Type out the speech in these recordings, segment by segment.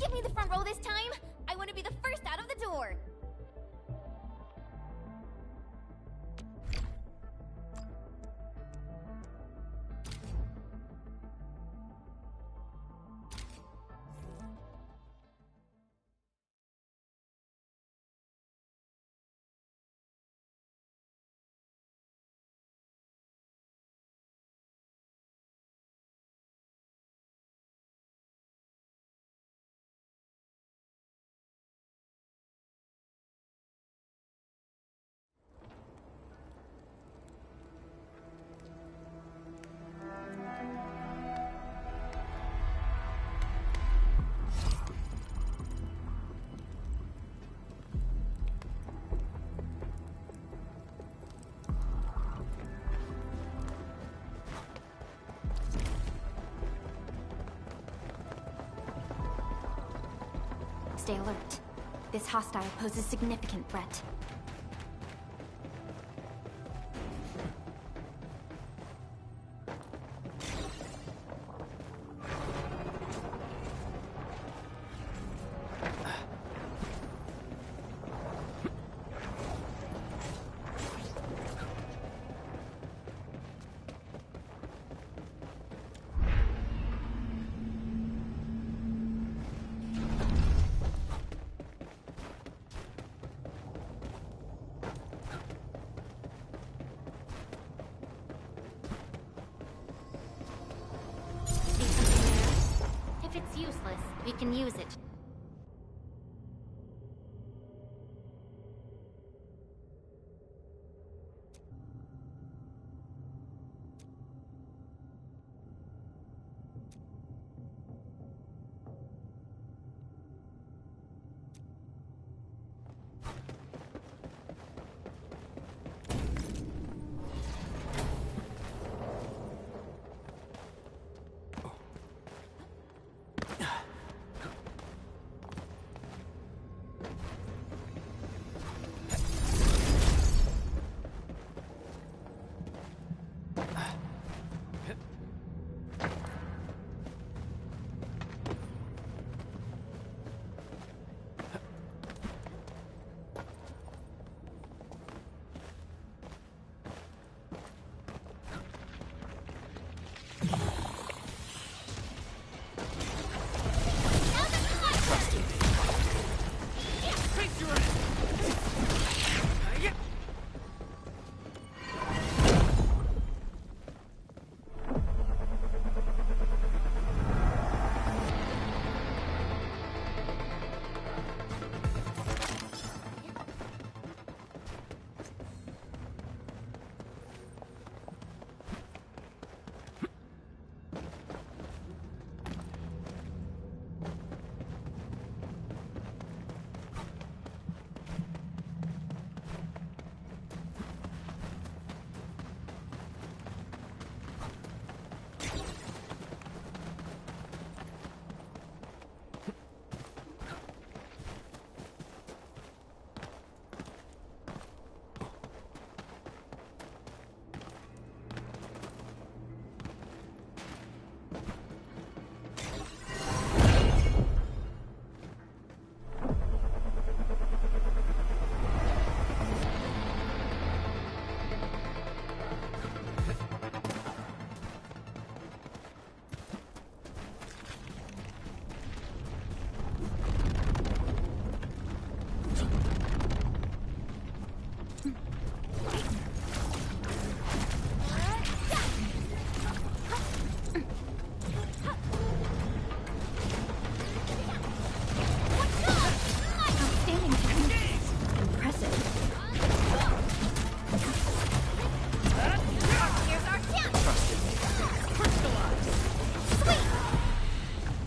Give me the front row this time! I want to be the first out of the door! Stay alert. This hostile poses significant threat. If it's useless, we can use it.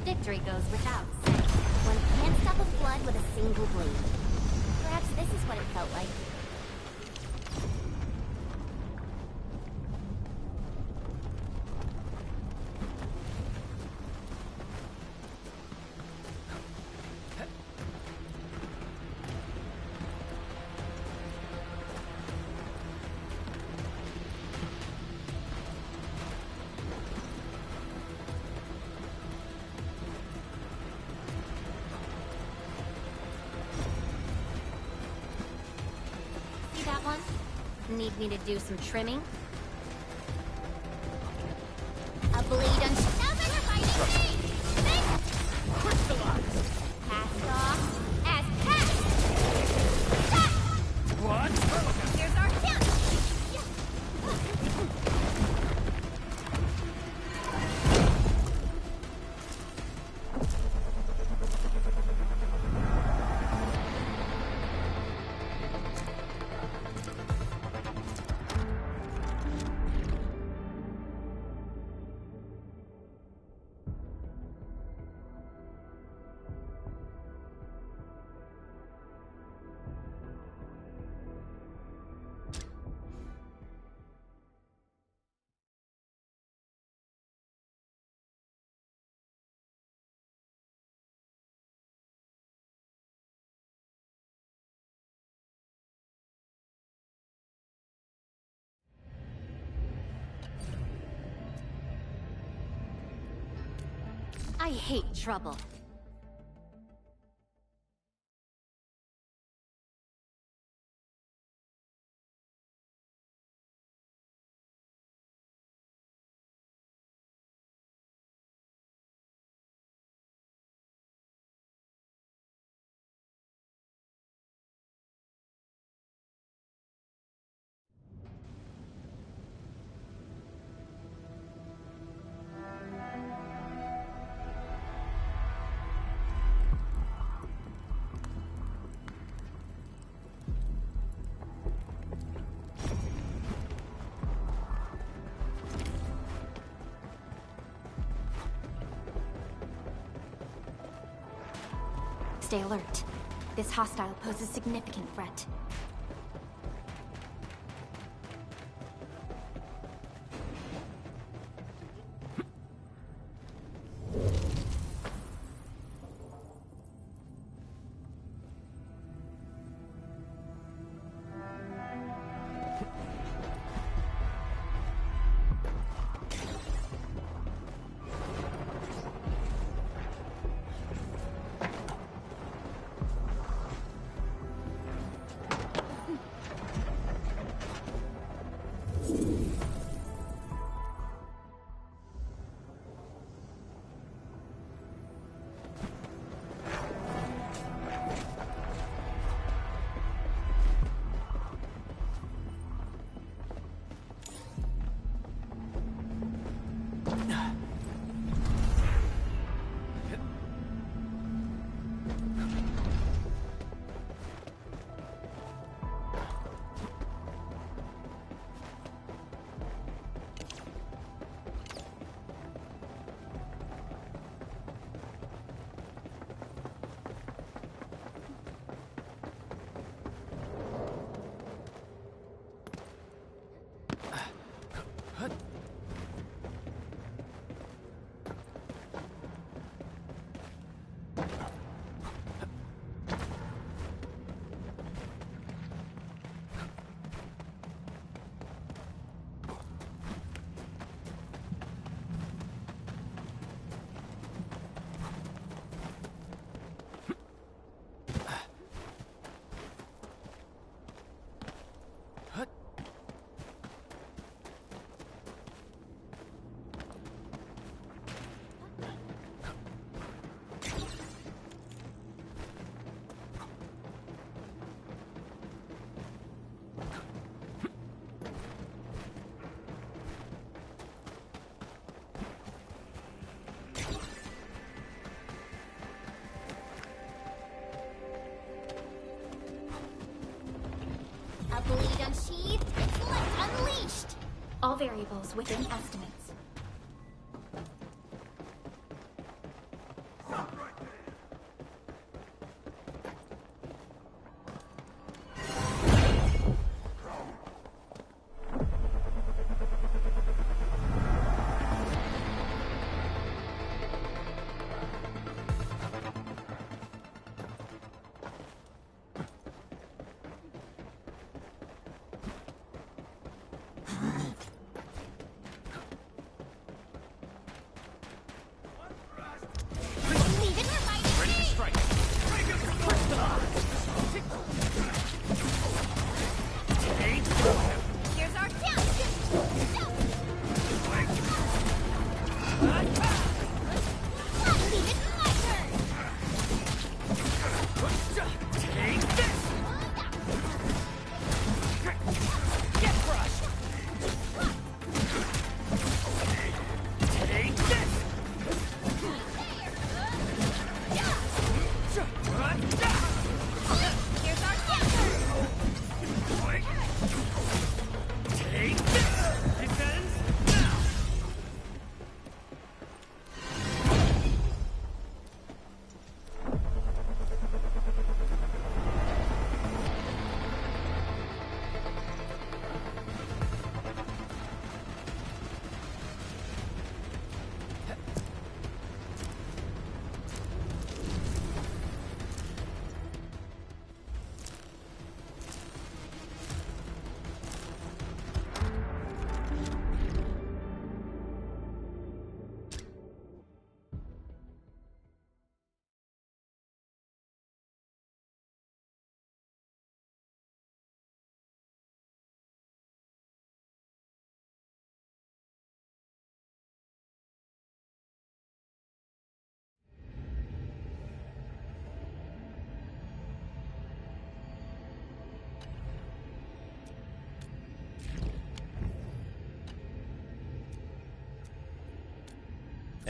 Victory goes without saying. One can't stop a flood with a single blade. Perhaps this is what it felt like. Need me to do some trimming? A blade on... Now they're fighting me! Crystallize! Cast off as cast! What? Here's our chance! I hate trouble. Stay alert. This hostile poses significant threat. A blade unsheathed, intellect unleashed! All variables within estimates.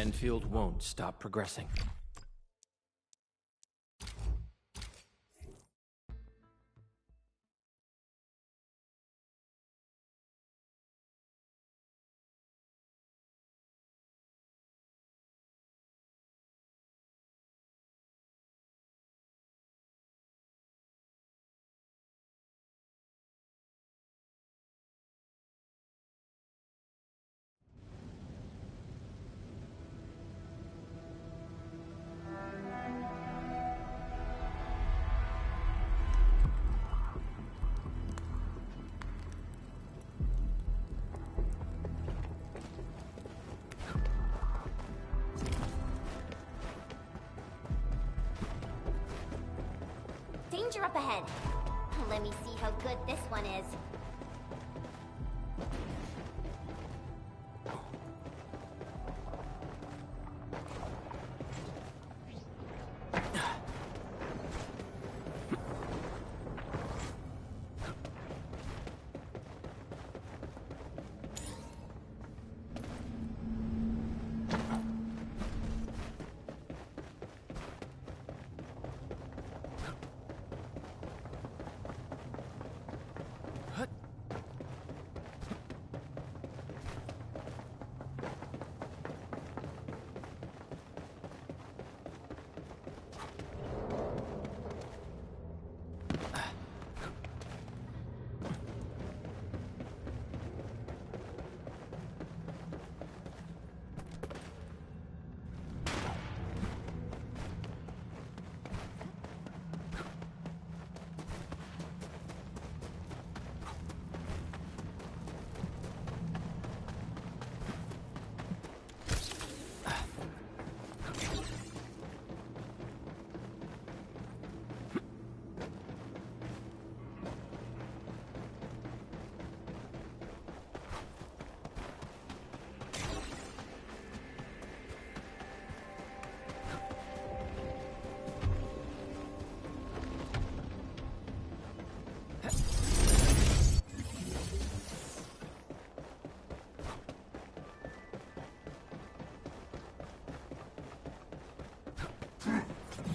Endfield won't stop progressing. Danger up ahead. Let me see how good this one is.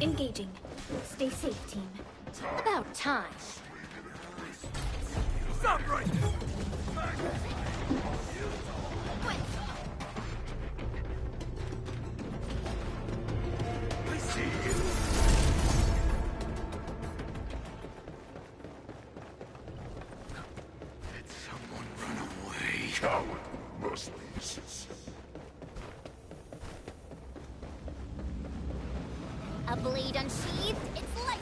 Engaging. Stay safe, team. About time. Stop right there! I see you! Did someone run away? Coward, merciless. A blade unsheathed, it's light.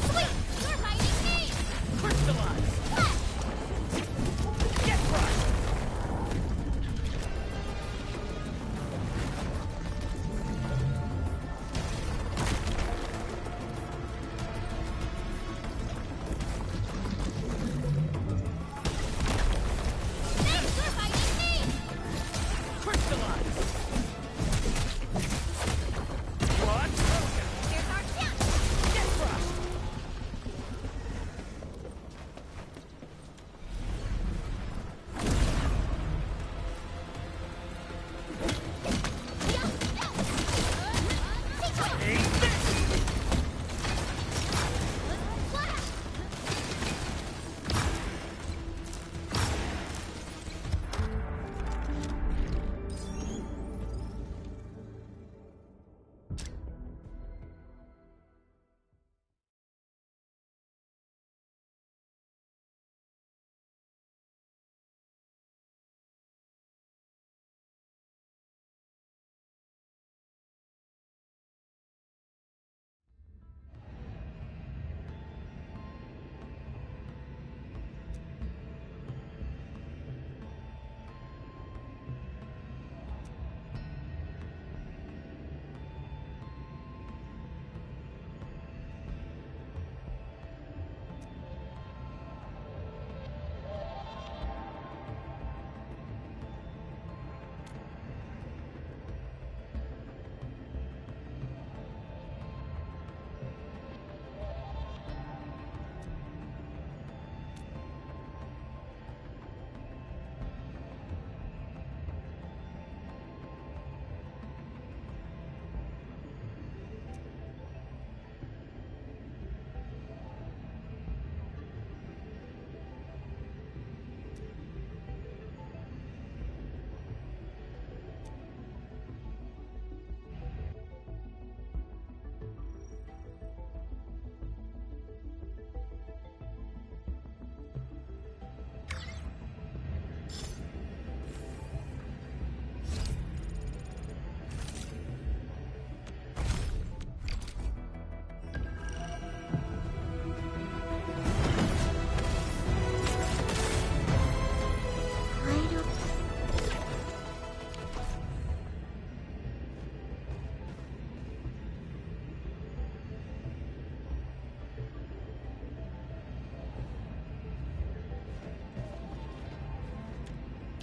Sweet! You're hiding me! Crystallize! Get right!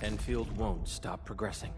Enfield won't stop progressing.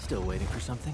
Still waiting for something?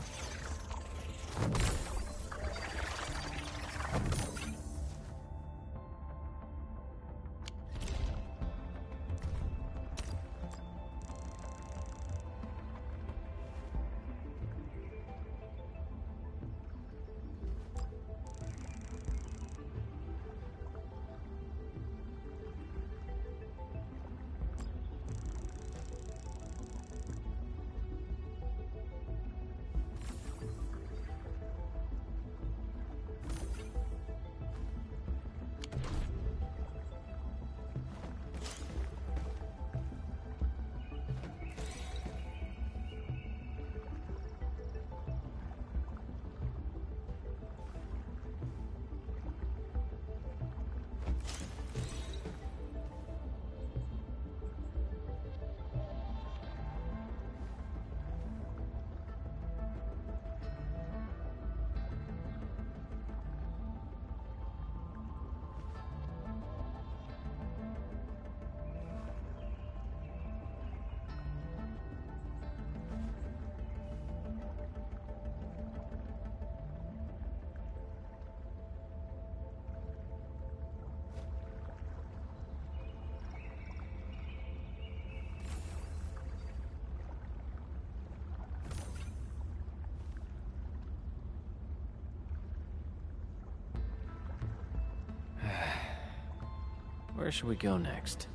Where should we go next?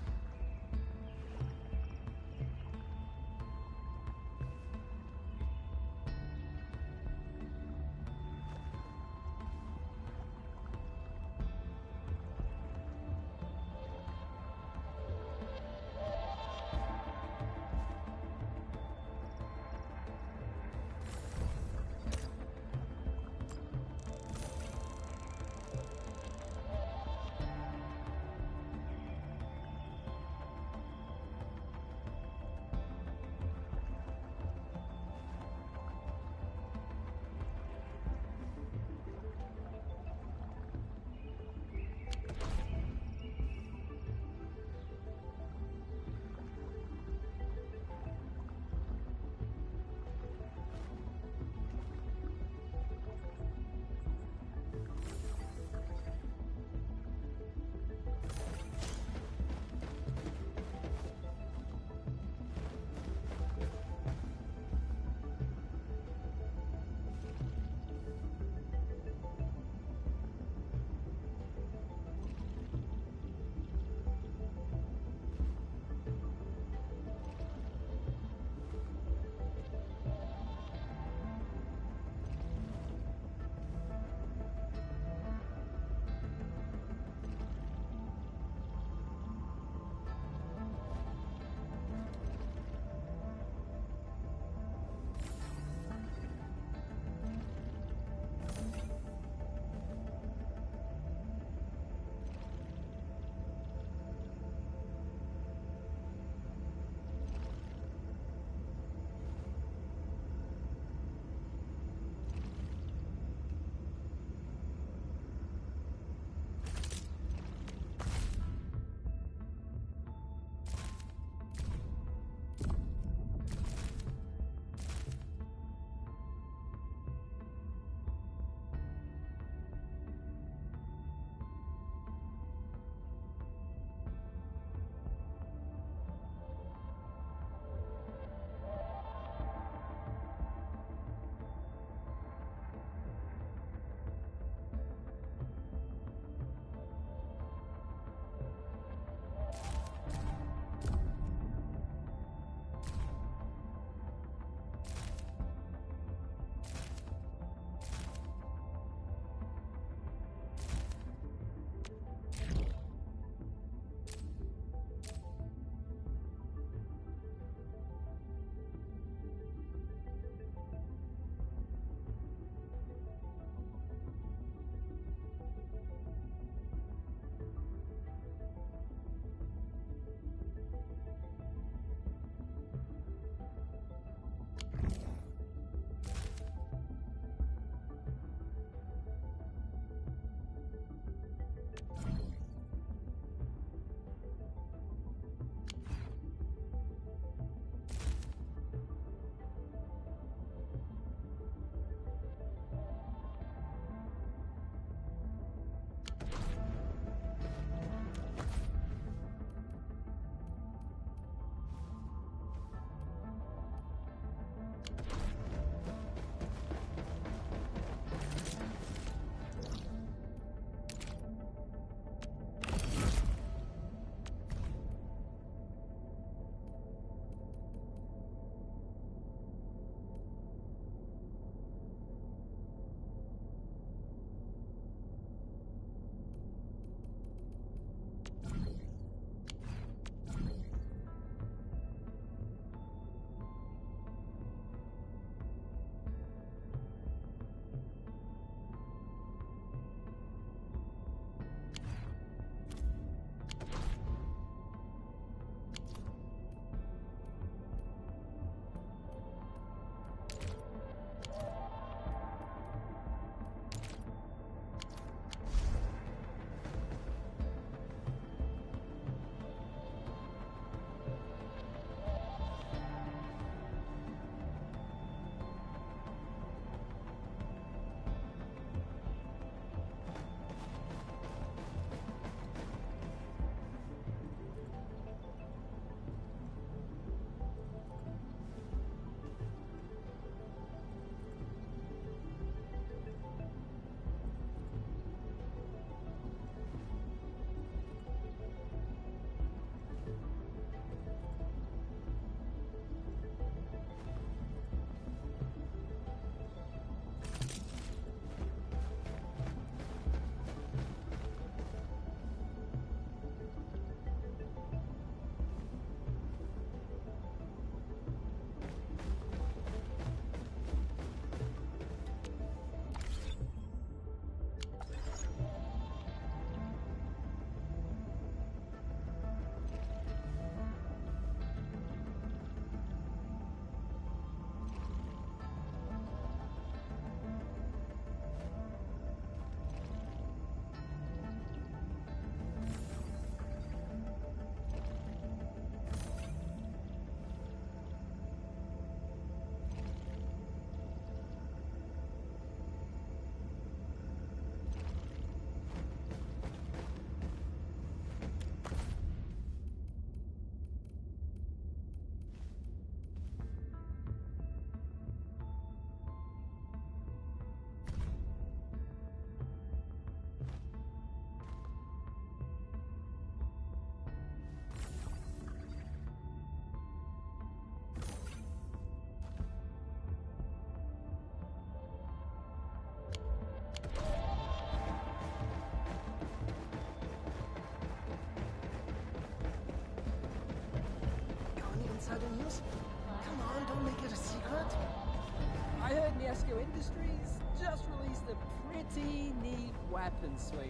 Rescue Industries just released a pretty neat weapon suite.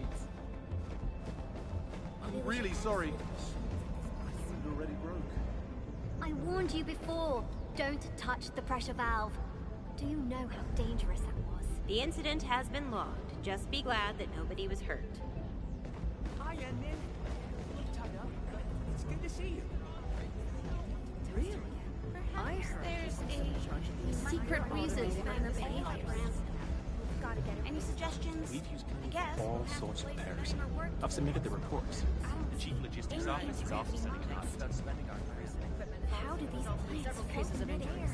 I'm really sorry. It already broke. I warned you before. Don't touch the pressure valve. Do you know how dangerous that was? The incident has been logged. Just be glad that nobody was hurt. Hi, Min. You look tied up, but it's good to see you. Really? Perhaps there's a secret reason for her behavior. Gotta get it. Any suggestions? We've used I guess. all sorts of pairs. I've submitted the reports. The Chief Logistics Office is also sending out without spending our How do these planes cases of mid-air?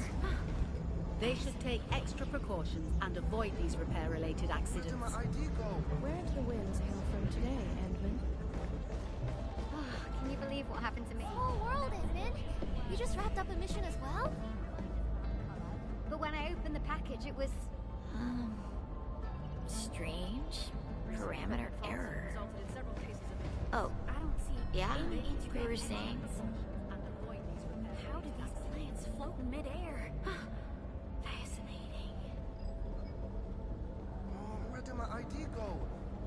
They should take extra precautions and avoid these repair-related accidents. Where do the winds hail from today, Endman? Can you believe what happened to me? Whole world, Edmund. You just wrapped up a mission as well? But when I opened the package, it was... Strange. Parameter error. Oh, I don't see yeah? any You integrated were saying? How do these planes float in mid-air? Fascinating. Oh, where did my ID go?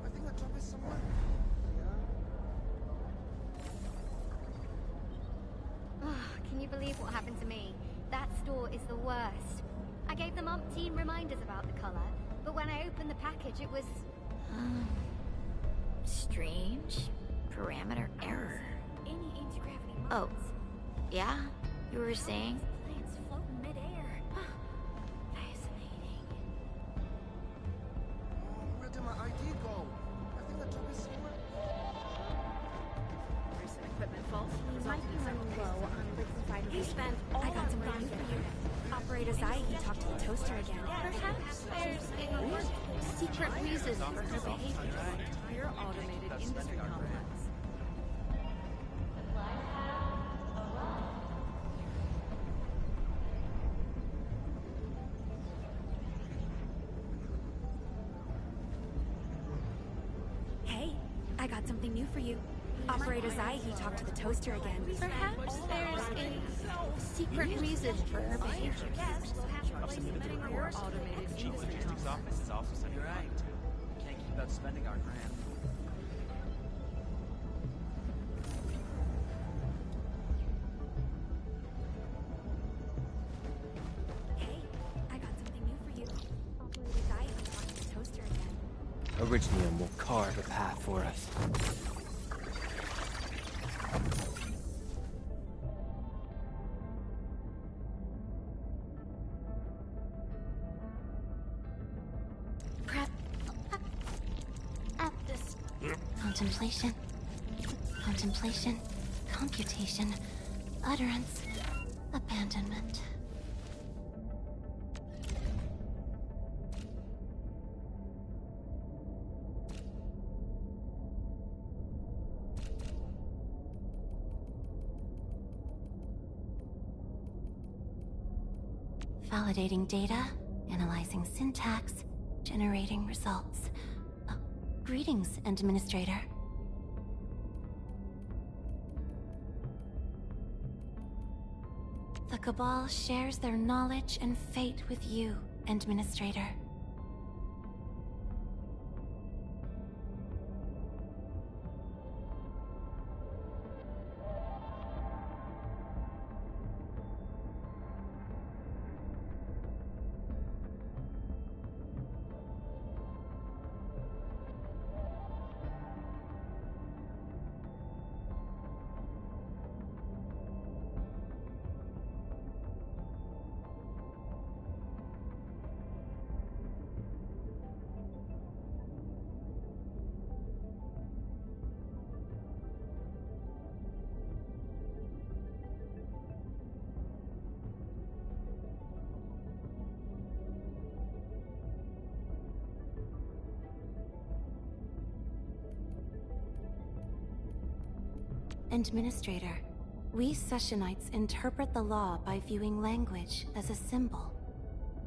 I think I dropped it somewhere. Can you believe what happened to me? That store is the worst. I gave them umpteen reminders about the color, but when I opened the package, it was... Strange. Parameter error. Any anti-gravity Oh, modes. yeah? You were saying? Planes float in mid-air. Fascinating. Oh, where did my ID go? I think I dropped it somewhere. Recent equipment fault. You might be running low on liquefied He spent all I got that some money new for for you. you. Operator Zaihi talked to the toaster again. Perhaps there's a secret reason for her behavior. Entire automated industry complex. Hey, I got something new for you. Operator Zaihi talked to the toaster again. Perhaps there's a secret reason for her behavior. I've submitted the reports. Automated The Chief industry Logistics Office is also sending out. Can't keep out spending our grant. Hey, I got something new for you. Operator Zaihi talked to the toaster again. Originium will carve a path for us. Prep. This. Contemplation. Contemplation. Computation. Utterance. Abandonment. Validating data, analyzing syntax, generating results. Greetings, Administrator. The Cabal shares their knowledge and fate with you, Administrator. Administrator, we Sessionites interpret the law by viewing language as a symbol.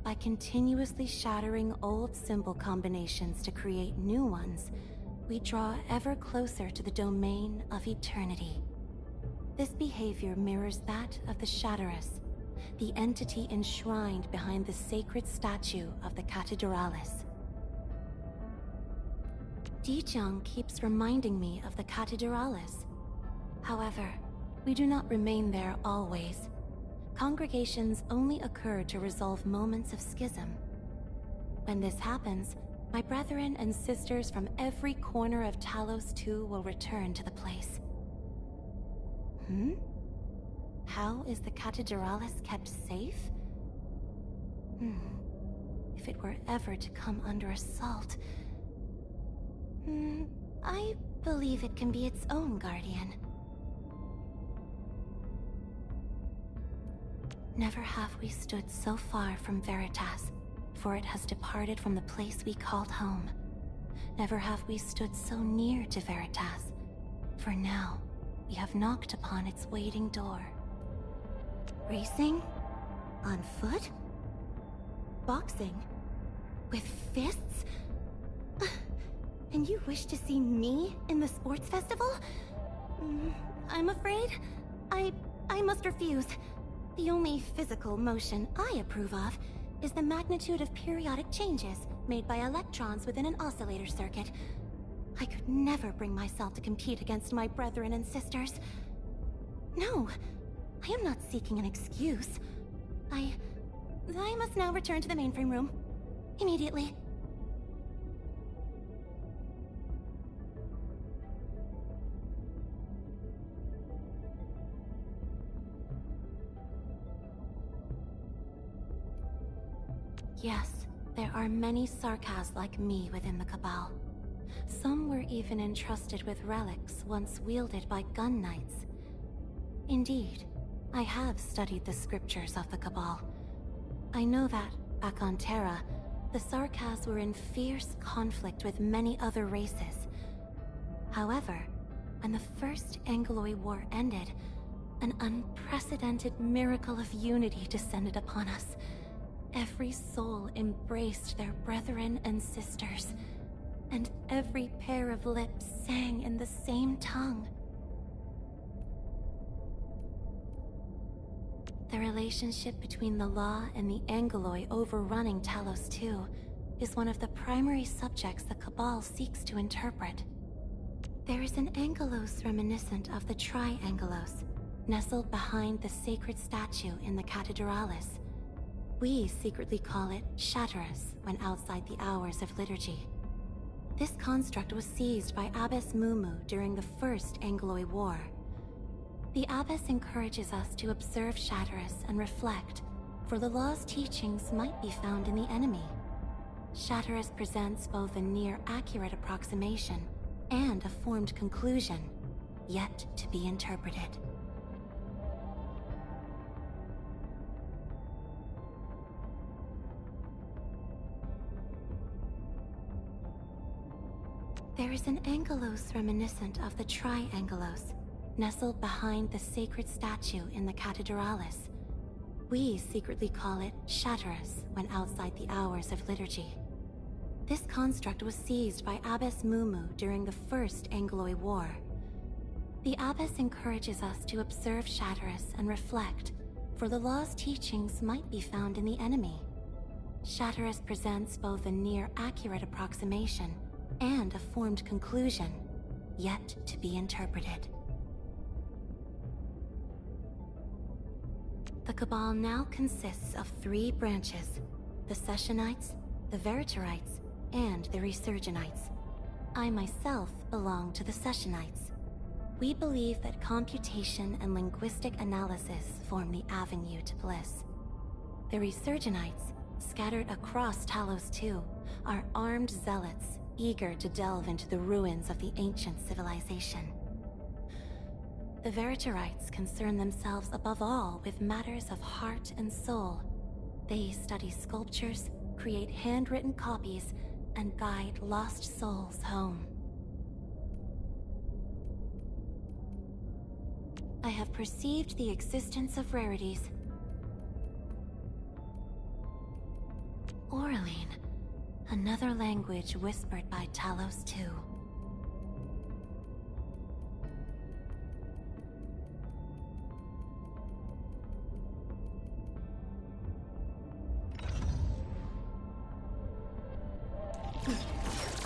By continuously shattering old symbol combinations to create new ones, we draw ever closer to the domain of eternity. This behavior mirrors that of the Shatterus, the entity enshrined behind the sacred statue of the Cathedralis. Dijong keeps reminding me of the Cathedralis. However, we do not remain there always. Congregations only occur to resolve moments of schism. When this happens, my brethren and sisters from every corner of Talos II will return to the place. How is the Cathedralis kept safe? If it were ever to come under assault... I believe it can be its own guardian. Never have we stood so far from Veritas, for it has departed from the place we called home. Never have we stood so near to Veritas, for now we have knocked upon its waiting door. Racing? On foot? Boxing? With fists? And you wish to see me in the sports festival? I'm afraid I must refuse. The only physical motion I approve of is the magnitude of periodic changes made by electrons within an oscillator circuit. I could never bring myself to compete against my brethren and sisters. No, I am not seeking an excuse. I must now return to the mainframe room. Immediately. Yes, there are many Sarkas like me within the Cabal. Some were even entrusted with relics once wielded by gun knights. Indeed, I have studied the scriptures of the Cabal. I know that, back on Terra, the Sarkas were in fierce conflict with many other races. However, when the First Angloid War ended, an unprecedented miracle of unity descended upon us. Every soul embraced their brethren and sisters, and every pair of lips sang in the same tongue. The relationship between the law and the Angloid overrunning Talos II is one of the primary subjects the Cabal seeks to interpret. There is an Angelos reminiscent of the Tri-Angelos, nestled behind the sacred statue in the Cathedralis. We secretly call it Shatterus when outside the hours of liturgy. This construct was seized by Abbess Mumu during the First Angloid War. The Abbess encourages us to observe Shatterus and reflect, for the law's teachings might be found in the enemy. Shatterus presents both a near-accurate approximation and a formed conclusion, yet to be interpreted. There is an Angelos reminiscent of the Tri-Angelos, nestled behind the sacred statue in the Cathedralis. We secretly call it Shatterus when outside the hours of liturgy. This construct was seized by Abbess Mumu during the First Angloid War. The Abbess encourages us to observe Shatterus and reflect, for the law's teachings might be found in the enemy. Shatterus presents both a near-accurate approximation and a formed conclusion, yet to be interpreted. The Cabal now consists of 3 branches: the Sessionites, the Veritorites, and the Resurgenites. I myself belong to the Sessionites. We believe that computation and linguistic analysis form the avenue to bliss. The Resurgenites, scattered across Talos II, are armed zealots eager to delve into the ruins of the ancient civilization. The Veritorites concern themselves above all with matters of heart and soul. They study sculptures, create handwritten copies, and guide lost souls home. I have perceived the existence of rarities. Oraline, another language whispered by Talos II.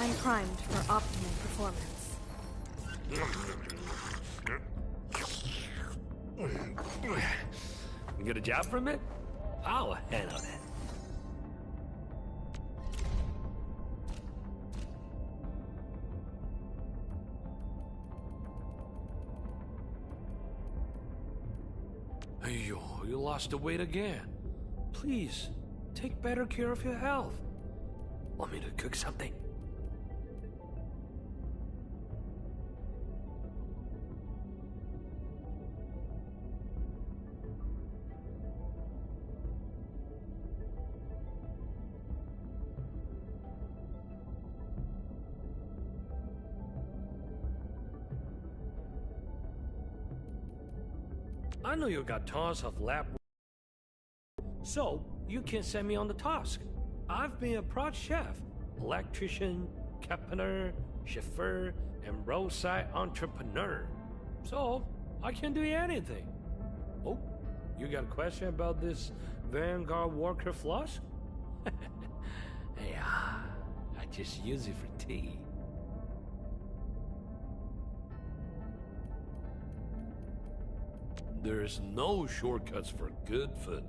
I'm primed for optimal performance. You get a job from it? I'll handle that. Hey, you lost the weight again. Please, take better care of your health. Want me to cook something? I know you got tons of lab, so you can send me on the task. I've been a prod chef, electrician, carpenter, chauffeur, and roadside entrepreneur. So I can do anything. Oh, you got a question about this Vanguard Walker floss? Yeah, I just use it for tea. There's no shortcuts for good food.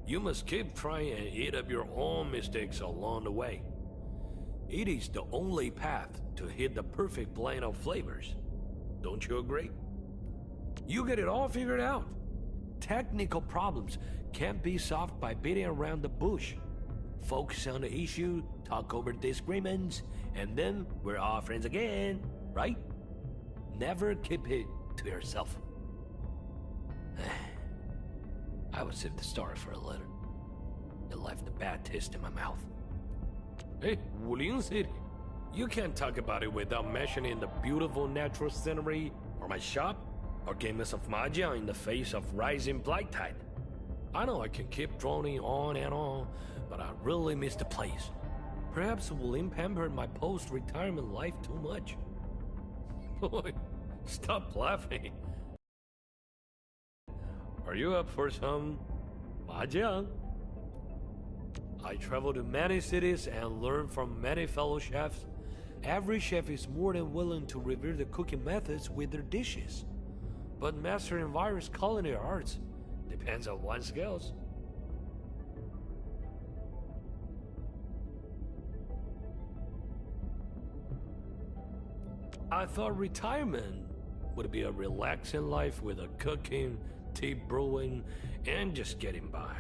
You must keep trying and eat up your own mistakes along the way. It is the only path to hit the perfect blend of flavors. Don't you agree? You get it all figured out. Technical problems can't be solved by beating around the bush. Focus on the issue, talk over disagreements, and then we're all friends again, right? Never keep it to yourself. I would save the story for a letter. It left a bad taste in my mouth. Hey, Wuling City. You can't talk about it without mentioning the beautiful natural scenery, or my shop, or games of mahjong in the face of rising black tide. I know I can keep droning on and on, but I really miss the place. Perhaps Wuling pampered my post-retirement life too much. Stop laughing. Are you up for some mahjong? I travel to many cities and learn from many fellow chefs. Every chef is more than willing to reveal the cooking methods with their dishes. But mastering various culinary arts depends on one's skills. I thought retirement would be a relaxing life with a cooking, tea brewing, and just getting by.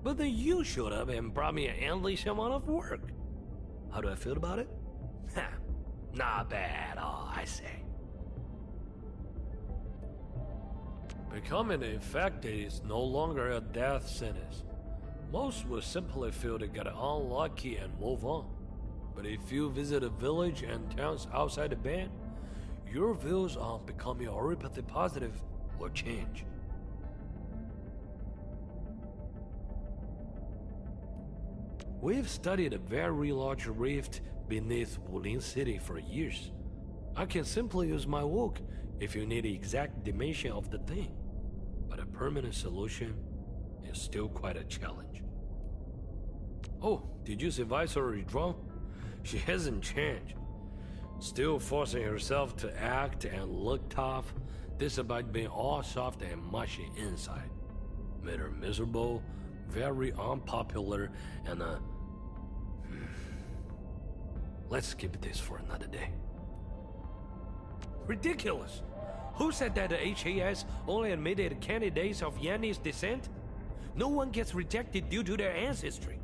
But then you showed up and brought me an endless amount of work. How do I feel about it? Not bad at all, I say. Becoming infected is no longer a death sentence. Most will simply feel they got unlucky and move on. But if you visit a village and towns outside the band, your views on becoming neuropathy positive will change. We've studied a very large rift beneath Wuling City for years. I can simply use my walk if you need the exact dimension of the thing. But a permanent solution is still quite a challenge. Oh, did you see Visor withdraw? She hasn't changed. Still forcing herself to act and look tough, despite being all soft and mushy inside. Made her miserable, very unpopular, and let's skip this for another day. Ridiculous! Who said that the HAS only admitted candidates of Yanni's descent? No one gets rejected due to their ancestry.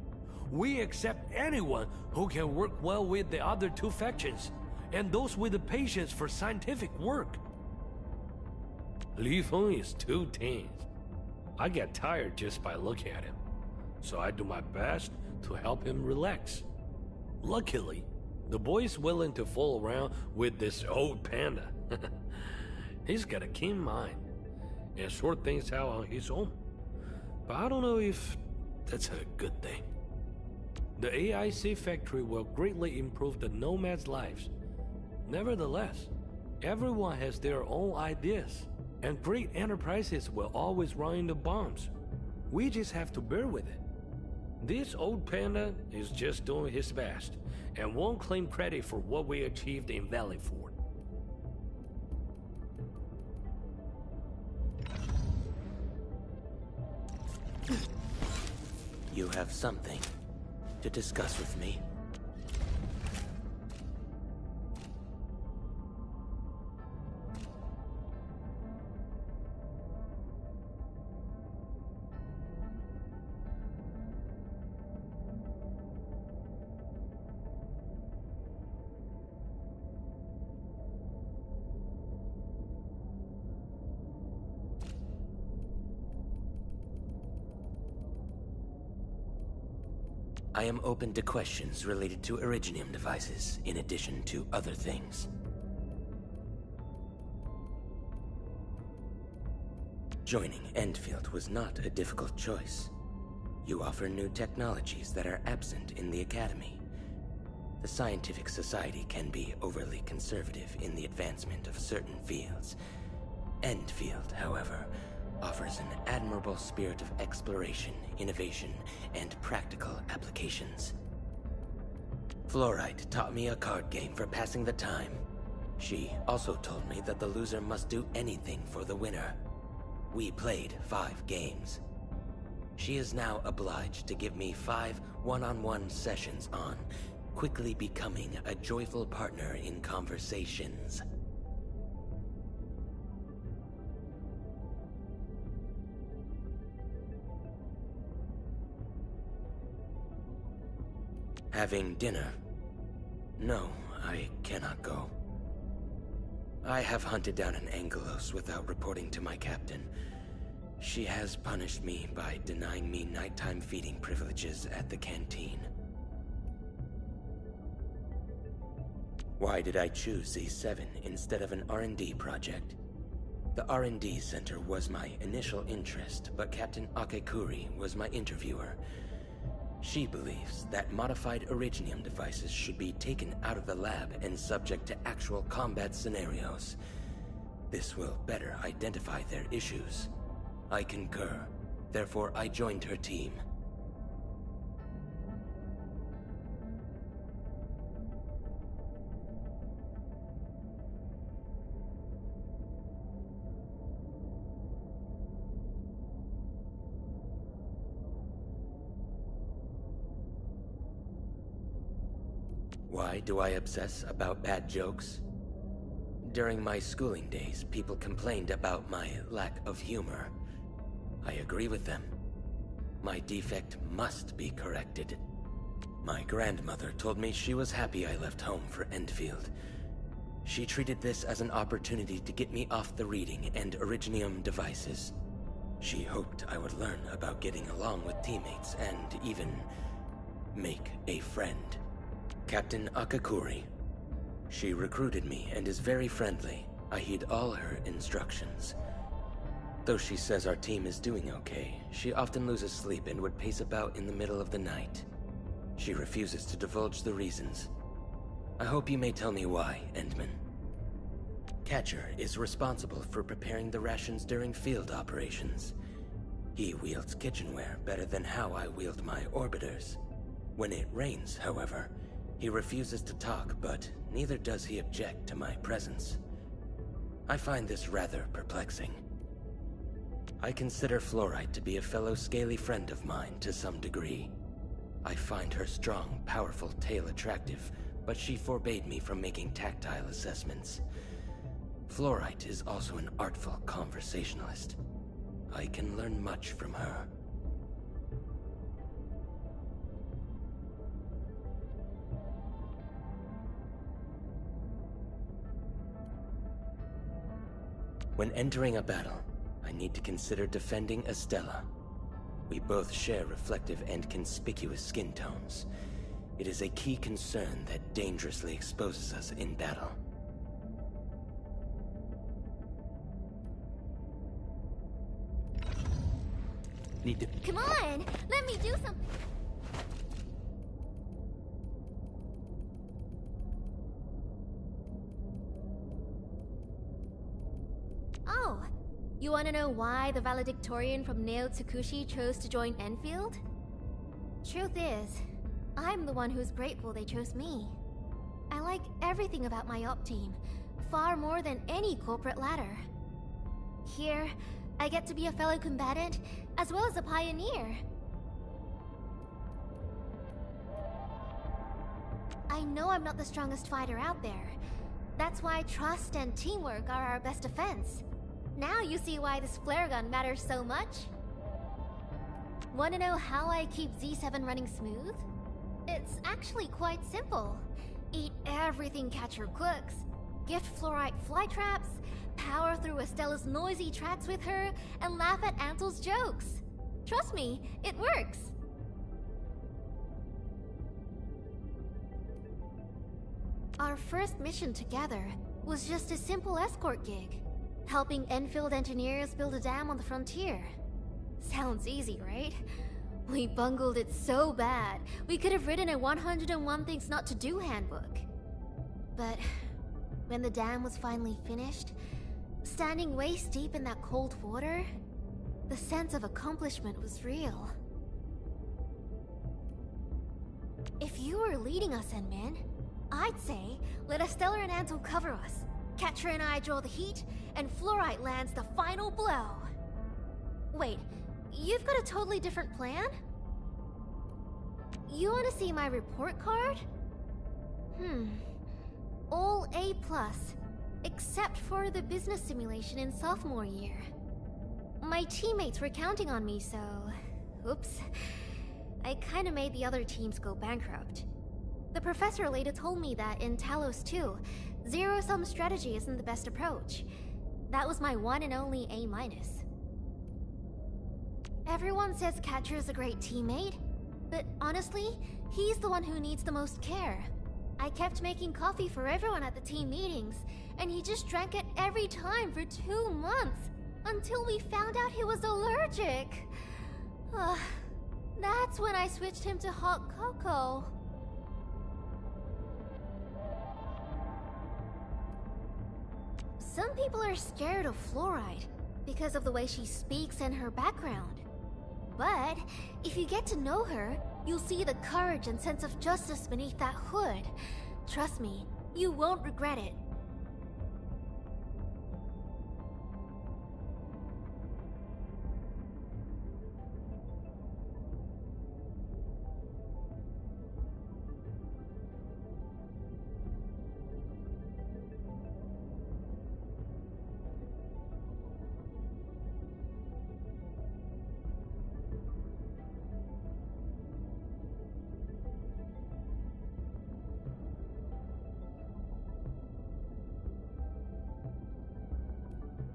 We accept anyone who can work well with the other two factions, and those with the patience for scientific work. Li Feng is too tense. I get tired just by looking at him, so I do my best to help him relax. Luckily, the boy's willing to fool around with this old panda. He's got a keen mind and sort things out on his own. But I don't know if that's a good thing. The AIC factory will greatly improve the nomads' lives. Nevertheless, everyone has their own ideas, and great enterprises will always run into bombs. We just have to bear with it. This old panda is just doing his best, and won't claim credit for what we achieved in Valleyford. You have something to discuss with me? I am open to questions related to Originium devices, in addition to other things. Joining Endfield was not a difficult choice. You offer new technologies that are absent in the Academy. The scientific society can be overly conservative in the advancement of certain fields. Endfield, however, offers an admirable spirit of exploration, innovation, and practical applications. Fluorite taught me a card game for passing the time. She also told me that the loser must do anything for the winner. We played 5 games. She is now obliged to give me 5 one-on-one sessions on quickly becoming a joyful partner in conversations. Having dinner? No, I cannot go. I have hunted down an Angelos without reporting to my captain. She has punished me by denying me nighttime feeding privileges at the canteen. Why did I choose Z7 instead of an R&D project? The R&D Center was my initial interest, but Captain Akekuri was my interviewer. She believes that modified Originium devices should be taken out of the lab and subject to actual combat scenarios. This will better identify their issues. I concur. Therefore, I joined her team. Why do I obsess about bad jokes? During my schooling days, people complained about my lack of humor. I agree with them. My defect must be corrected. My grandmother told me she was happy I left home for Endfield. She treated this as an opportunity to get me off the reading and Originium devices. She hoped I would learn about getting along with teammates and even make a friend. Captain Akakuri. She recruited me and is very friendly. I heed all her instructions. Though she says our team is doing okay, she often loses sleep and would pace about in the middle of the night. She refuses to divulge the reasons. I hope you may tell me why, Endman. Catcher is responsible for preparing the rations during field operations. He wields kitchenware better than how I wield my orbiters. When it rains, however, he refuses to talk, but neither does he object to my presence. I find this rather perplexing. I consider Fluorite to be a fellow scaly friend of mine to some degree. I find her strong, powerful tail attractive, but she forbade me from making tactile assessments. Fluorite is also an artful conversationalist. I can learn much from her. When entering a battle, I need to consider defending Estella. We both share reflective and conspicuous skin tones. It is a key concern that dangerously exposes us in battle. Need to... Come on! Let me do something! Oh, you want to know why the valedictorian from Neo Tsukushi chose to join Enfield? Truth is, I'm the one who's grateful they chose me. I like everything about my op team, far more than any corporate ladder. Here, I get to be a fellow combatant, as well as a pioneer. I know I'm not the strongest fighter out there. That's why trust and teamwork are our best defense. Now you see why this flare gun matters so much? Want to know how I keep Z7 running smooth? It's actually quite simple. Eat everything Catcher cooks, gift fluorite fly traps, power through Estella's noisy tracks with her, and laugh at Ansel's jokes. Trust me, it works. Our first mission together was just a simple escort gig, helping Enfield engineers build a dam on the frontier. Sounds easy, right? We bungled it so bad, we could have written a 101 Things Not to Do handbook. But when the dam was finally finished, standing waist deep in that cold water, the sense of accomplishment was real. If you were leading us, Min, I'd say let Estella and Ansel cover us. Catcher and I draw the heat, and Fluorite lands the final blow. Wait, you've got a totally different plan? You want to see my report card? All A+, except for the business simulation in sophomore year. My teammates were counting on me, so... Oops. I kinda made the other teams go bankrupt. The professor later told me that in Talos 2, zero-sum strategy isn't the best approach. That was my one and only A-. Everyone says Catcher's a great teammate, but honestly, he's the one who needs the most care. I kept making coffee for everyone at the team meetings, and he just drank it every time for 2 months, until we found out he was allergic. That's when I switched him to hot cocoa. Some people are scared of Fluorite because of the way she speaks and her background. But if you get to know her, you'll see the courage and sense of justice beneath that hood. Trust me, you won't regret it.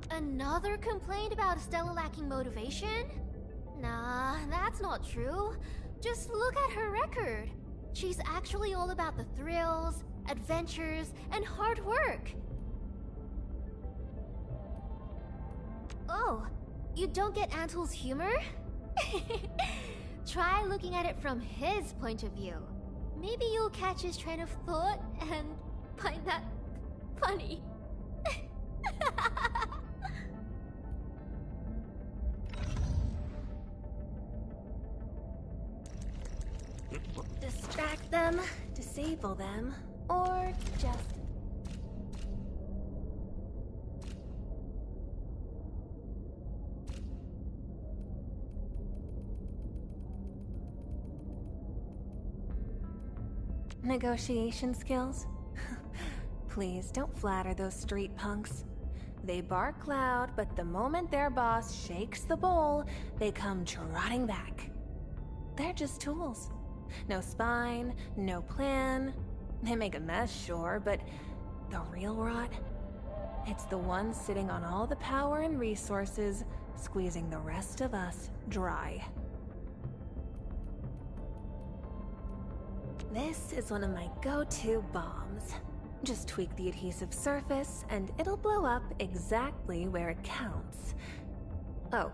Another complaint about Estella lacking motivation? Nah, that's not true. Just look at her record. She's actually all about the thrills, adventures, and hard work. Oh, you don't get Ansel's humor? Try looking at it from his point of view. Maybe you'll catch his train of thought and find that funny. Distract them, disable them, or just... Negotiation skills? Please don't flatter those street punks. They bark loud, but the moment their boss shakes the bowl, they come trotting back. They're just tools. No spine, no plan. They make a mess, sure, but the real rot? It's the one sitting on all the power and resources, squeezing the rest of us dry. This is one of my go-to bombs. Just tweak the adhesive surface, and it'll blow up exactly where it counts. Oh,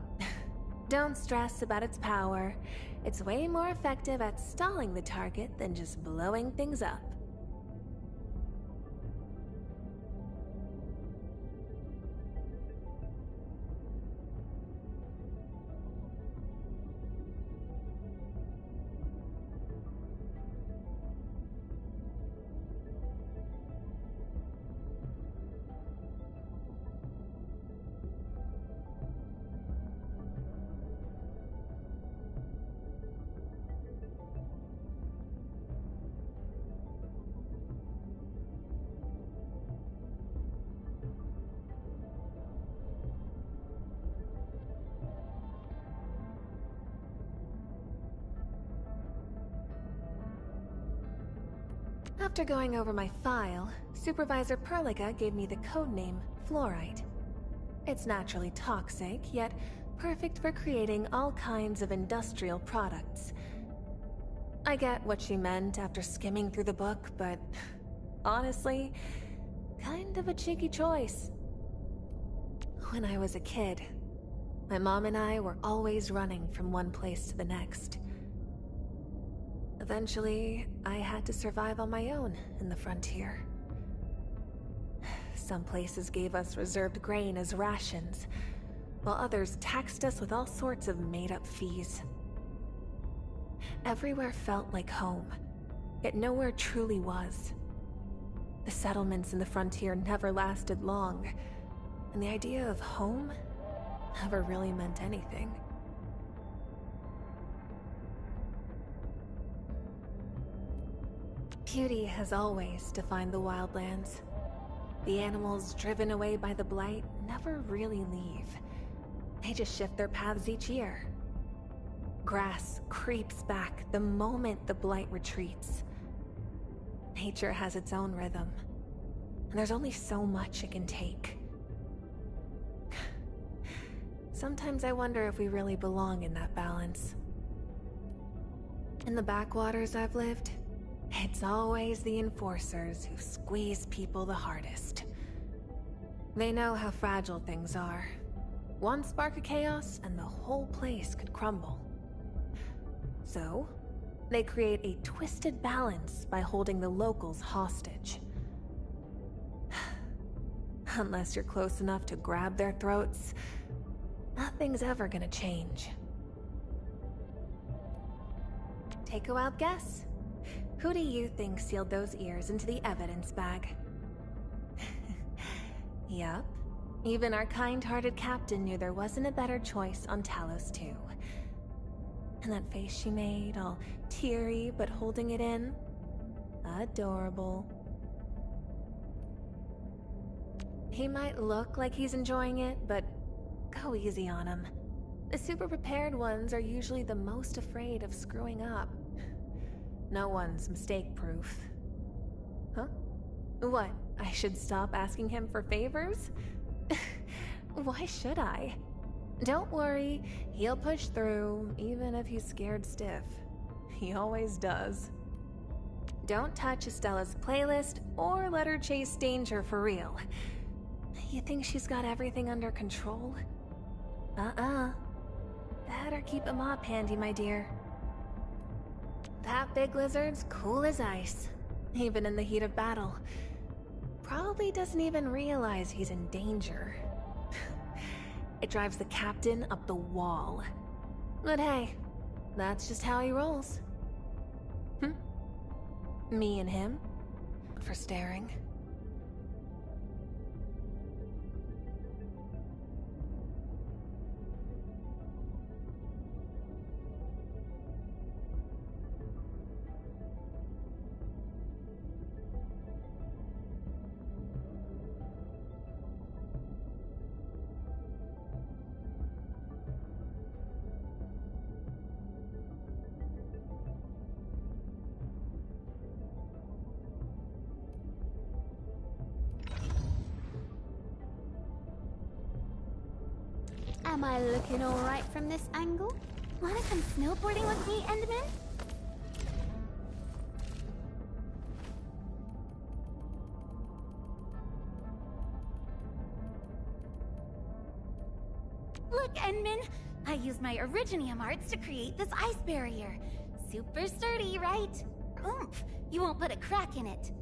don't stress about its power. It's way more effective at stalling the target than just blowing things up. After going over my file, Supervisor Perlica gave me the codename Fluorite. It's naturally toxic, yet perfect for creating all kinds of industrial products. I get what she meant after skimming through the book, but honestly, kind of a cheeky choice. When I was a kid, my mom and I were always running from one place to the next. Eventually, I had to survive on my own in the frontier. Some places gave us reserved grain as rations, while others taxed us with all sorts of made-up fees. Everywhere felt like home, yet nowhere truly was. The settlements in the frontier never lasted long, and the idea of home never really meant anything. Beauty has always defined the wildlands. The animals driven away by the blight never really leave. They just shift their paths each year. Grass creeps back the moment the blight retreats. Nature has its own rhythm, and there's only so much it can take. Sometimes I wonder if we really belong in that balance. In the backwaters I've lived, it's always the enforcers who squeeze people the hardest. They know how fragile things are. One spark of chaos and the whole place could crumble. So, they create a twisted balance by holding the locals hostage. Unless you're close enough to grab their throats, nothing's ever gonna change. Take a wild guess. Who do you think sealed those ears into the evidence bag? Yup. Even our kind-hearted captain knew there wasn't a better choice on Talos 2. And that face she made, all teary but holding it in? Adorable. He might look like he's enjoying it, but go easy on him. The super prepared ones are usually the most afraid of screwing up. No one's mistake-proof. Huh? What, I should stop asking him for favors? Why should I? Don't worry, he'll push through, even if he's scared stiff. He always does. Don't touch Estella's playlist or let her chase danger for real. You think she's got everything under control? Better keep a mop handy, my dear. That big lizard's cool as ice, even in the heat of battle. Probably doesn't even realize he's in danger. It drives the captain up the wall. But hey, that's just how he rolls. Me and him? For staring. Am I looking alright from this angle? Wanna come snowboarding with me, Endman? Look, Endman! I used my Originium arts to create this ice barrier. Super sturdy, right? Oomph! You won't put a crack in it.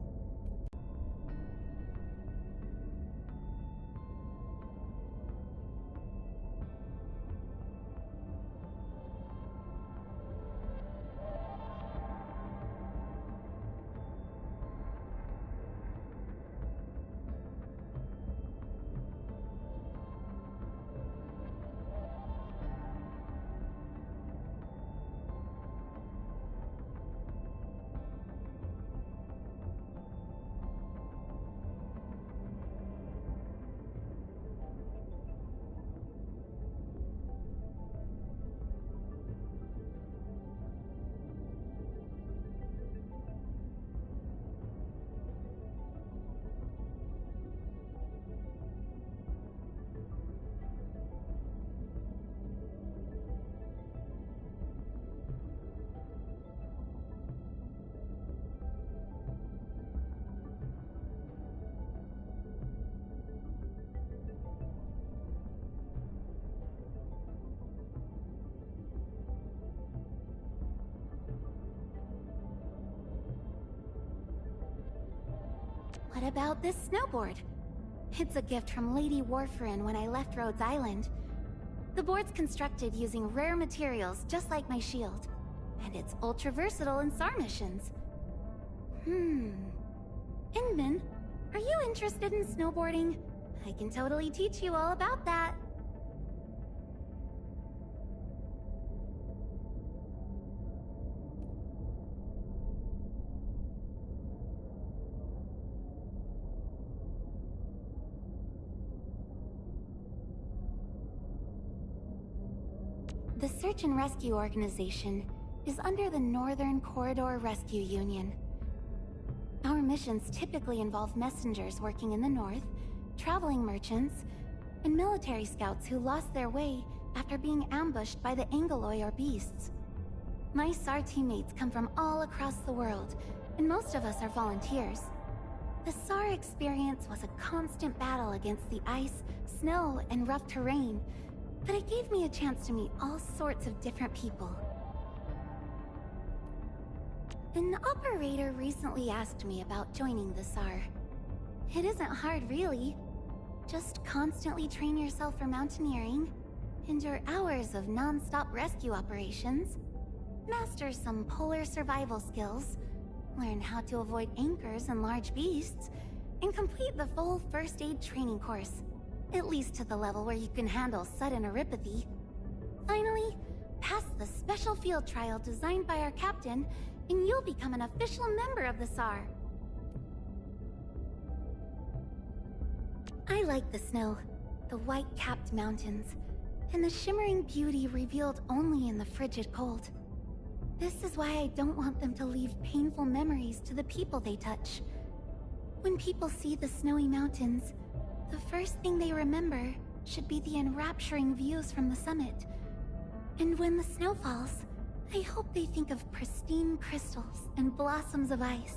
What about this snowboard? It's a gift from Lady Warfarin when I left Rhodes Island. The board's constructed using rare materials just like my shield, and it's ultra versatile in SAR missions. Inman, are you interested in snowboarding? I can totally teach you all about that. The Search and Rescue Organization is under the Northern Corridor Rescue Union. Our missions typically involve messengers working in the north, traveling merchants, and military scouts who lost their way after being ambushed by the Angoloi or beasts. My SAR teammates come from all across the world, and most of us are volunteers. The SAR experience was a constant battle against the ice, snow, and rough terrain, but it gave me a chance to meet all sorts of different people. An operator recently asked me about joining the SAR. It isn't hard, really. Just constantly train yourself for mountaineering, endure hours of non-stop rescue operations, master some polar survival skills, learn how to avoid anchors and large beasts, and complete the full first aid training course, at least to the level where you can handle sudden neuropathy. Finally, pass the special field trial designed by our captain, and you'll become an official member of the SAR. I like the snow, the white-capped mountains, and the shimmering beauty revealed only in the frigid cold. This is why I don't want them to leave painful memories to the people they touch. When people see the snowy mountains, the first thing they remember should be the enrapturing views from the summit. And when the snow falls, I hope they think of pristine crystals and blossoms of ice.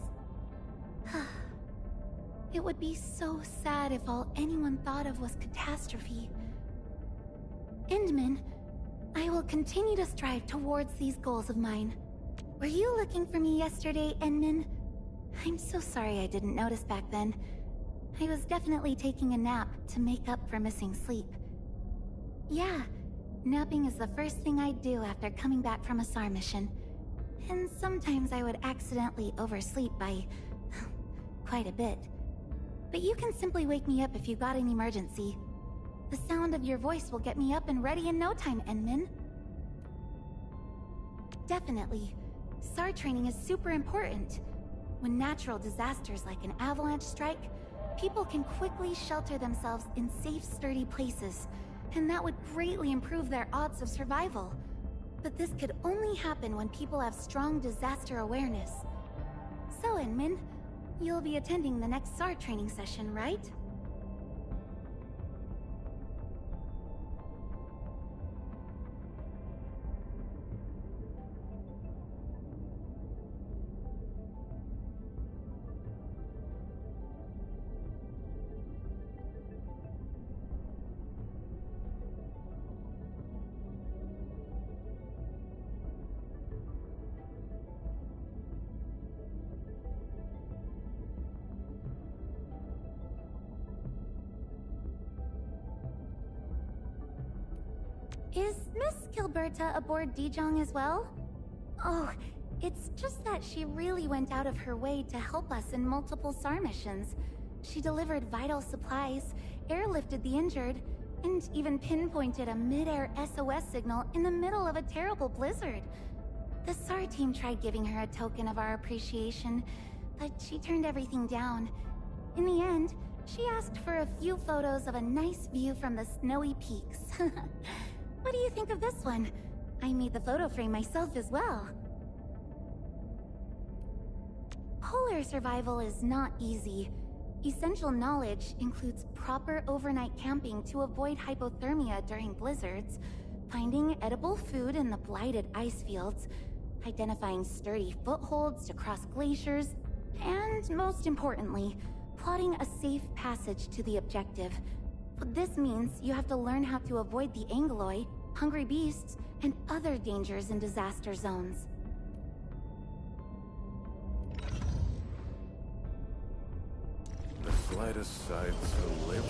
It would be so sad if all anyone thought of was catastrophe. Endman, I will continue to strive towards these goals of mine. Were you looking for me yesterday, Endman? I'm so sorry I didn't notice back then. I was definitely taking a nap to make up for missing sleep. Yeah, napping is the first thing I'd do after coming back from a SAR mission. And sometimes I would accidentally oversleep by quite a bit. But you can simply wake me up if you got an emergency. The sound of your voice will get me up and ready in no time, Endman. Definitely. SAR training is super important. When natural disasters like an avalanche strike, people can quickly shelter themselves in safe, sturdy places, and that would greatly improve their odds of survival. But this could only happen when people have strong disaster awareness. So, Endman, you'll be attending the next SAR training session, right? Is Miss Gilberta aboard Dijong as well? Oh, it's just that she really went out of her way to help us in multiple SAR missions. She delivered vital supplies, airlifted the injured, and even pinpointed a mid-air SOS signal in the middle of a terrible blizzard. The SAR team tried giving her a token of our appreciation, but she turned everything down. In the end, she asked for a few photos of a nice view from the snowy peaks. What do you think of this one? I made the photo frame myself as well. Polar survival is not easy. Essential knowledge includes proper overnight camping to avoid hypothermia during blizzards, finding edible food in the blighted ice fields, identifying sturdy footholds to cross glaciers, and most importantly, plotting a safe passage to the objective. This means you have to learn how to avoid the Angoloi, hungry beasts, and other dangers in disaster zones. slightest sight so live